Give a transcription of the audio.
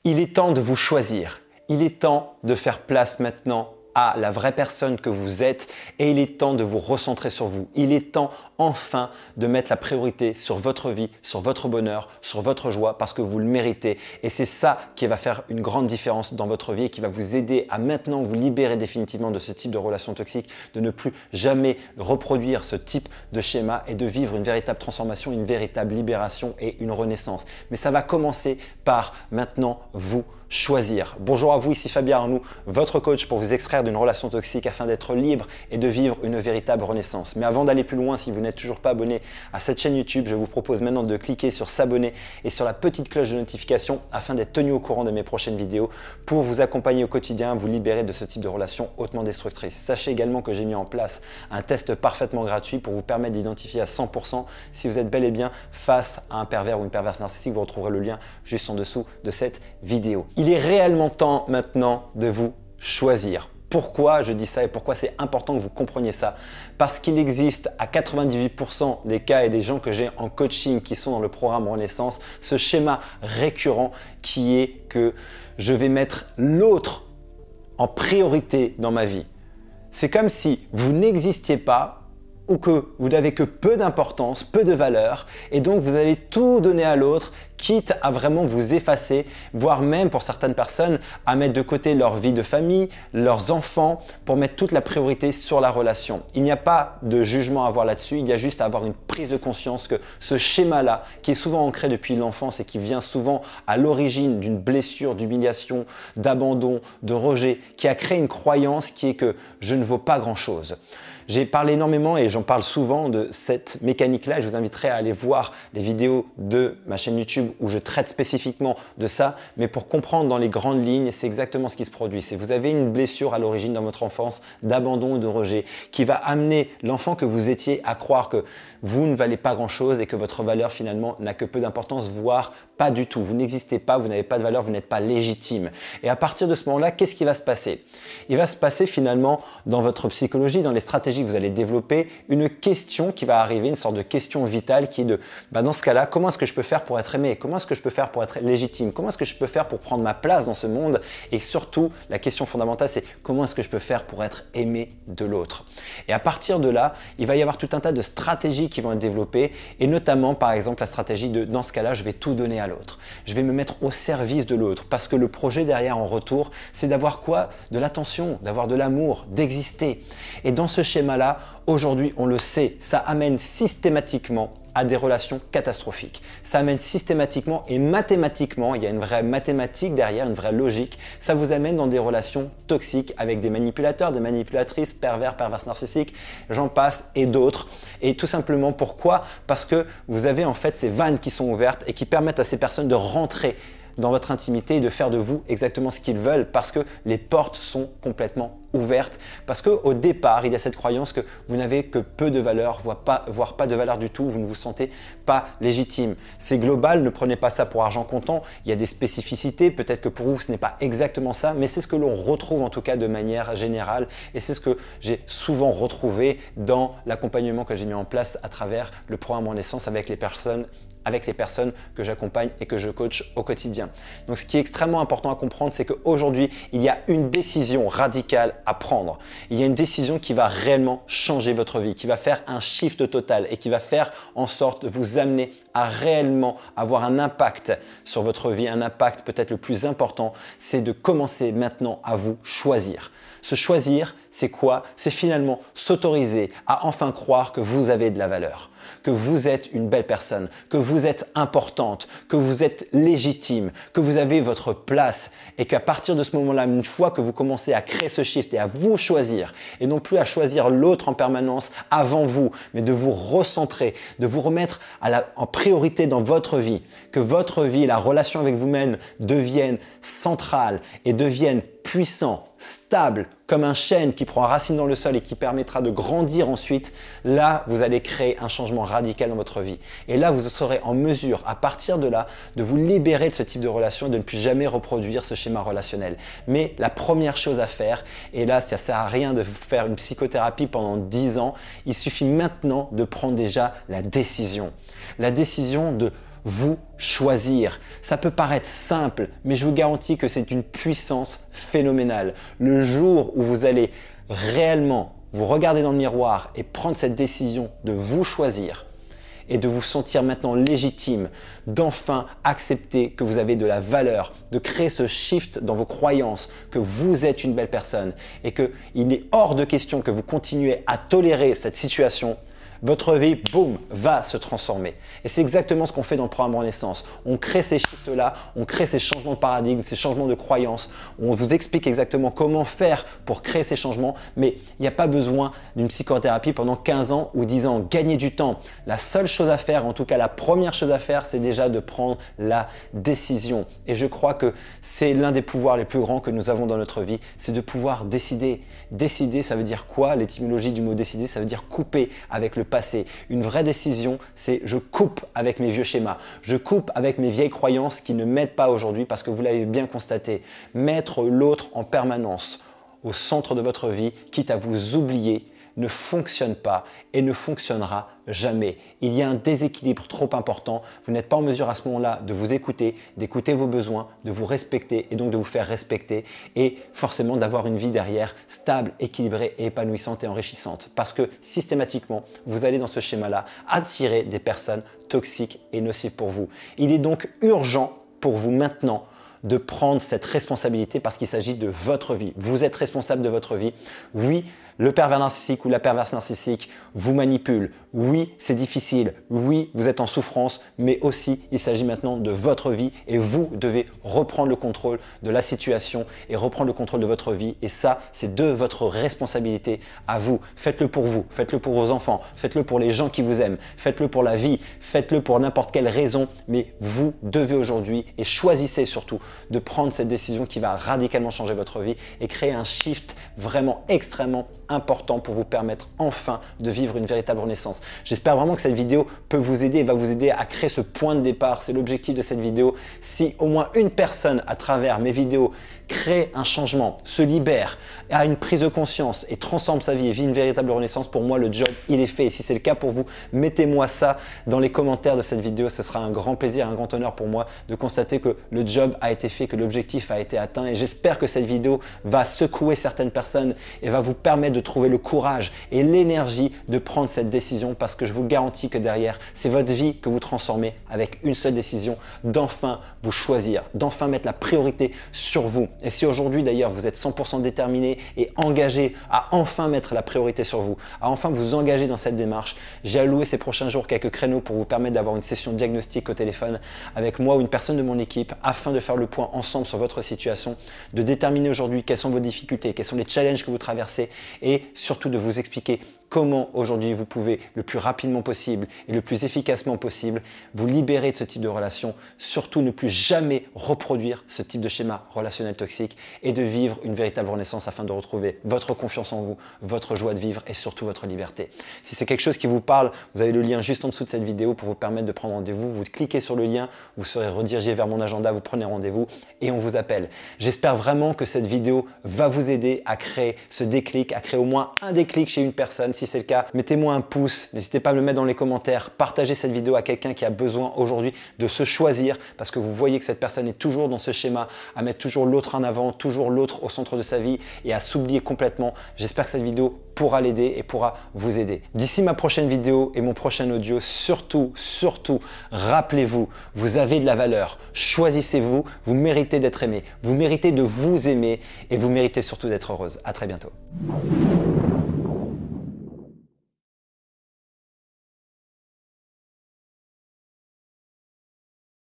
Il est temps de vous choisir. Il est temps de faire place maintenant à la vraie personne que vous êtes et il est temps de vous recentrer sur vous. Il est temps enfin de mettre la priorité sur votre vie, sur votre bonheur, sur votre joie parce que vous le méritez. Et c'est ça qui va faire une grande différence dans votre vie et qui va vous aider à maintenant vous libérer définitivement de ce type de relation toxique, de ne plus jamais reproduire ce type de schéma et de vivre une véritable transformation, une véritable libération et une renaissance. Mais ça va commencer par maintenant vous choisir. Bonjour à vous, ici Fabien Arnoux, votre coach pour vous extraire d'une relation toxique afin d'être libre et de vivre une véritable renaissance. Mais avant d'aller plus loin, si vous n'êtes toujours pas abonné à cette chaîne YouTube, je vous propose maintenant de cliquer sur s'abonner et sur la petite cloche de notification afin d'être tenu au courant de mes prochaines vidéos pour vous accompagner au quotidien, vous libérer de ce type de relation hautement destructrice. Sachez également que j'ai mis en place un test parfaitement gratuit pour vous permettre d'identifier à 100% si vous êtes bel et bien face à un pervers ou une perverse narcissique. Vous retrouverez le lien juste en dessous de cette vidéo. Il est réellement temps maintenant de vous choisir. Pourquoi je dis ça et pourquoi c'est important que vous compreniez ça? Parce qu'il existe à 98% des cas et des gens que j'ai en coaching qui sont dans le programme Renaissance, ce schéma récurrent qui est que je vais mettre l'autre en priorité dans ma vie. C'est comme si vous n'existiez pas ou que vous n'avez que peu d'importance, peu de valeur et donc vous allez tout donner à l'autre quitte à vraiment vous effacer, voire même pour certaines personnes à mettre de côté leur vie de famille, leurs enfants pour mettre toute la priorité sur la relation. Il n'y a pas de jugement à avoir là-dessus, il y a juste à avoir une prise de conscience que ce schéma-là qui est souvent ancré depuis l'enfance et qui vient souvent à l'origine d'une blessure, d'humiliation, d'abandon, de rejet, qui a créé une croyance qui est que je ne vaux pas grand-chose. J'ai parlé énormément et j'en parle souvent de cette mécanique-là et je vous inviterai à aller voir les vidéos de ma chaîne YouTube où je traite spécifiquement de ça. Mais pour comprendre dans les grandes lignes, c'est exactement ce qui se produit. C'est vous avez une blessure à l'origine dans votre enfance d'abandon ou de rejet qui va amener l'enfant que vous étiez à croire que vous ne valez pas grand-chose et que votre valeur finalement n'a que peu d'importance, voire pas du tout. Vous n'existez pas, vous n'avez pas de valeur, vous n'êtes pas légitime. Et à partir de ce moment-là, qu'est-ce qui va se passer? Il va se passer finalement dans votre psychologie, dans les stratégies que vous allez développer, une question qui va arriver, une sorte de question vitale qui est de, dans ce cas-là, comment est-ce que je peux faire pour être aimé? Comment est-ce que je peux faire pour être légitime? Comment est-ce que je peux faire pour prendre ma place dans ce monde? Et surtout, la question fondamentale, c'est comment est-ce que je peux faire pour être aimé de l'autre? Et à partir de là, il va y avoir tout un tas de stratégies qui vont être développées et notamment, par exemple, la stratégie de, dans ce cas-là, je vais tout donner à l'autre. Je vais me mettre au service de l'autre parce que le projet derrière en retour, c'est d'avoir quoi? De l'attention, d'avoir de l'amour, d'exister. Et dans ce schéma-là, aujourd'hui, on le sait, ça amène systématiquement à des relations catastrophiques. Ça amène systématiquement et mathématiquement, il y a une vraie mathématique derrière, une vraie logique, ça vous amène dans des relations toxiques avec des manipulateurs, des manipulatrices, pervers, perverses narcissiques, j'en passe et d'autres. Et tout simplement pourquoi? Parce que vous avez en fait ces vannes qui sont ouvertes et qui permettent à ces personnes de rentrer dans votre intimité et de faire de vous exactement ce qu'ils veulent parce que les portes sont complètement ouvertes. Parce qu'au départ, il y a cette croyance que vous n'avez que peu de valeur, voire pas de valeur du tout, vous ne vous sentez pas légitime. C'est global, ne prenez pas ça pour argent comptant, il y a des spécificités, peut-être que pour vous ce n'est pas exactement ça, mais c'est ce que l'on retrouve en tout cas de manière générale et c'est ce que j'ai souvent retrouvé dans l'accompagnement que j'ai mis en place à travers le programme Renaissance avec les personnes que j'accompagne et que je coach au quotidien. Donc ce qui est extrêmement important à comprendre, c'est qu'aujourd'hui, il y a une décision radicale à prendre. Il y a une décision qui va réellement changer votre vie, qui va faire un shift total et qui va faire en sorte de vous amener à réellement avoir un impact sur votre vie. Un impact peut-être le plus important, c'est de commencer maintenant à vous choisir. Se choisir, c'est quoi? C'est finalement s'autoriser à enfin croire que vous avez de la valeur, que vous êtes une belle personne, que vous êtes importante, que vous êtes légitime, que vous avez votre place et qu'à partir de ce moment-là, une fois que vous commencez à créer ce shift et à vous choisir et non plus à choisir l'autre en permanence avant vous, mais de vous recentrer, de vous remettre en priorité dans votre vie, que votre vie, la relation avec vous-même devienne centrale et devienne puissant, stable, comme un chêne qui prend racine dans le sol et qui permettra de grandir ensuite, là, vous allez créer un changement radical dans votre vie. Et là, vous serez en mesure, à partir de là, de vous libérer de ce type de relation et de ne plus jamais reproduire ce schéma relationnel. Mais la première chose à faire, et là, ça ne sert à rien de faire une psychothérapie pendant 10 ans, il suffit maintenant de prendre déjà la décision. La décision de vous choisir. Ça peut paraître simple, mais je vous garantis que c'est une puissance phénoménale. Le jour où vous allez réellement vous regarder dans le miroir et prendre cette décision de vous choisir et de vous sentir maintenant légitime, d'enfin accepter que vous avez de la valeur, de créer ce shift dans vos croyances, que vous êtes une belle personne et qu'il est hors de question que vous continuez à tolérer cette situation, votre vie, boum, va se transformer. Et c'est exactement ce qu'on fait dans le programme Renaissance. On crée ces shifts-là, on crée ces changements de paradigme, ces changements de croyances. On vous explique exactement comment faire pour créer ces changements, mais il n'y a pas besoin d'une psychothérapie pendant 15 ans ou 10 ans. Gagner du temps. La seule chose à faire, en tout cas la première chose à faire, c'est déjà de prendre la décision. Et je crois que c'est l'un des pouvoirs les plus grands que nous avons dans notre vie, c'est de pouvoir décider. Décider, ça veut dire quoi? L'étymologie du mot décider, ça veut dire couper avec le passé. Une vraie décision, c'est je coupe avec mes vieux schémas, je coupe avec mes vieilles croyances qui ne m'aident pas aujourd'hui parce que vous l'avez bien constaté. Mettre l'autre en permanence au centre de votre vie, quitte à vous oublier, ne fonctionne pas et ne fonctionnera jamais. Il y a un déséquilibre trop important. Vous n'êtes pas en mesure à ce moment-là de vous écouter, d'écouter vos besoins, de vous respecter et donc de vous faire respecter et forcément d'avoir une vie derrière stable, équilibrée et épanouissante et enrichissante. Parce que systématiquement, vous allez dans ce schéma-là attirer des personnes toxiques et nocives pour vous. Il est donc urgent pour vous maintenant de prendre cette responsabilité parce qu'il s'agit de votre vie. Vous êtes responsable de votre vie. Oui, le pervers narcissique ou la perverse narcissique vous manipule. Oui, c'est difficile. Oui, vous êtes en souffrance, mais aussi il s'agit maintenant de votre vie et vous devez reprendre le contrôle de la situation et reprendre le contrôle de votre vie. Et ça, c'est de votre responsabilité à vous. Faites-le pour vous, faites-le pour vos enfants, faites-le pour les gens qui vous aiment, faites-le pour la vie, faites-le pour n'importe quelle raison, mais vous devez aujourd'hui et choisissez surtout de prendre cette décision qui va radicalement changer votre vie et créer un shift vraiment extrêmement important pour vous permettre enfin de vivre une véritable renaissance. J'espère vraiment que cette vidéo peut vous aider et va vous aider à créer ce point de départ. C'est l'objectif de cette vidéo. Si au moins une personne à travers mes vidéos crée un changement, se libère, a une prise de conscience et transforme sa vie et vit une véritable renaissance, pour moi le job il est fait. Et si c'est le cas pour vous, mettez-moi ça dans les commentaires de cette vidéo. Ce sera un grand plaisir, un grand honneur pour moi de constater que le job a été fait, que l'objectif a été atteint. Et j'espère que cette vidéo va secouer certaines personnes et va vous permettre de trouver le courage et l'énergie de prendre cette décision, parce que je vous garantis que derrière, c'est votre vie que vous transformez avec une seule décision, d'enfin vous choisir, d'enfin mettre la priorité sur vous. Et si aujourd'hui d'ailleurs vous êtes 100% déterminé et engagé à enfin mettre la priorité sur vous, à enfin vous engager dans cette démarche, j'ai alloué ces prochains jours quelques créneaux pour vous permettre d'avoir une session de diagnostic au téléphone avec moi ou une personne de mon équipe afin de faire le point ensemble sur votre situation, de déterminer aujourd'hui quelles sont vos difficultés, quels sont les challenges que vous traversez et surtout de vous expliquer comment aujourd'hui vous pouvez le plus rapidement possible et le plus efficacement possible vous libérer de ce type de relation, surtout ne plus jamais reproduire ce type de schéma relationnel toxique et de vivre une véritable renaissance afin de retrouver votre confiance en vous, votre joie de vivre et surtout votre liberté. Si c'est quelque chose qui vous parle, vous avez le lien juste en dessous de cette vidéo pour vous permettre de prendre rendez-vous. Vous cliquez sur le lien, vous serez redirigé vers mon agenda, vous prenez rendez-vous et on vous appelle. J'espère vraiment que cette vidéo va vous aider à créer ce déclic, à créer au moins un déclic chez une personne. Si c'est le cas, mettez-moi un pouce, n'hésitez pas à me le mettre dans les commentaires, partagez cette vidéo à quelqu'un qui a besoin aujourd'hui de se choisir parce que vous voyez que cette personne est toujours dans ce schéma, à mettre toujours l'autre en avant, toujours l'autre au centre de sa vie et à s'oublier complètement. J'espère que cette vidéo pourra l'aider et pourra vous aider. D'ici ma prochaine vidéo et mon prochain audio, surtout, rappelez-vous, vous avez de la valeur. Choisissez-vous, vous méritez d'être aimé, vous méritez de vous aimer et vous méritez surtout d'être heureuse. À très bientôt.